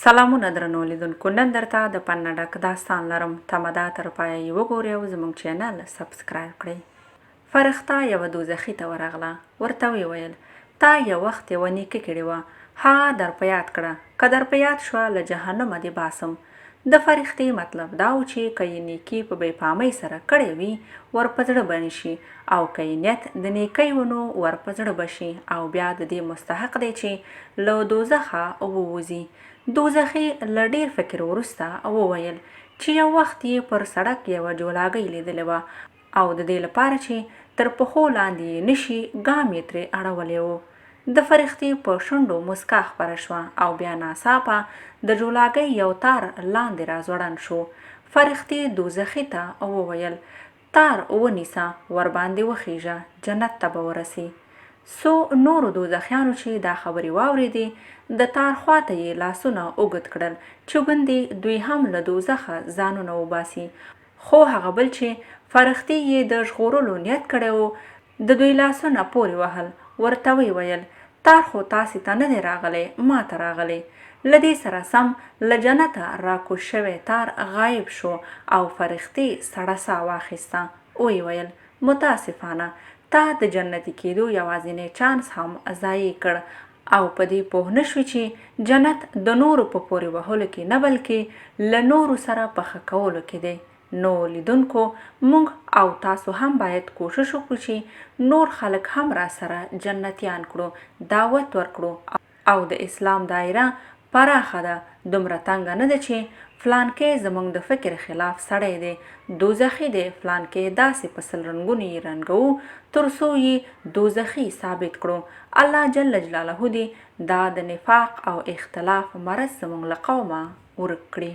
سلامونه درنو لیدونکو، نن درته د پنه ډک داستان لرم. تمه ده تر پایه یې وګورئ او زموږ چینل سبسکرایب کړئ. فرښته یوه دوزخي ته ورغله. ورته ویې ویل تا یو وخت یوه نیکي کړې وه، هغه در په یاد کړه. که در په یاد شوه له جهنمه دې باسم. د فرښتې مطلب دا و چې که یې نیکي په بې پامۍ سره کړې وي ور په زړه به نه شي، او که یې نیت د نیکۍ و نو ور په زړه به شي، او بیا د دې مستحق دی چې له دوزخه ووځي. دوزخي له ډېر فکر وروسته وویل چې یو وخت یې پر سړک یوه جولاګۍ لیدلې وه، او د دې لپاره چې تر پښو لاندې یې نشي ګام یې ترې اړولی و. د فرښتې په شونډو مسکا خپره شوه او بیا ناڅاپه د جولاګۍ یو تار لاندې راځوړند شو. فرښتې دوزخي ته وویل تار ونیسه، ورباندې وخیژه، جنت ته به ورسې. څو نورو دوزخیانو چې دا خبرې واورېدې د تار خواته یې لاسونه اوږد کړل چې ګوندې دوی هم له دوزخه ځانونه وباسي. خو هغه بل چې فرښتې یې د ژغورلو نیت کړی و د دوی لاسونه پورې وهل. ورته ویې ویل تار خو تاسې ته نه دی راغلی، ما ته راغلی. له دې سره سم له جنته راکوز شوی تار غایب شو او فرښتې سړه ساه واخیسته. ویې ویل متاسفانه تا د جنتي کېدو یوازینی چانس هم ضایع کړ، او په دې پوه نه شوې چې جنت د نورو په پورې وهلو کې نه بلکې له نورو سره په ښه کولو کې دی. نو لیدونکو، موږ او تاسو هم باید کوشش وکړو چې نور خلک هم را سره جنتیان کړو، دعوت ورکړو. او د اسلام دایره پراخه ده، دومره تنګه نه ده چې فلانکی زموږ د فکر خلاف سړی دی، دوزخي دی، فلانکی داسې په سل رنګونو یې رنګوو تر څو یې دوزخي ثابت کړو. الله جل جلاله دې دا د نفاق او اختلاف مرض زموږ له قومه ورک کړي.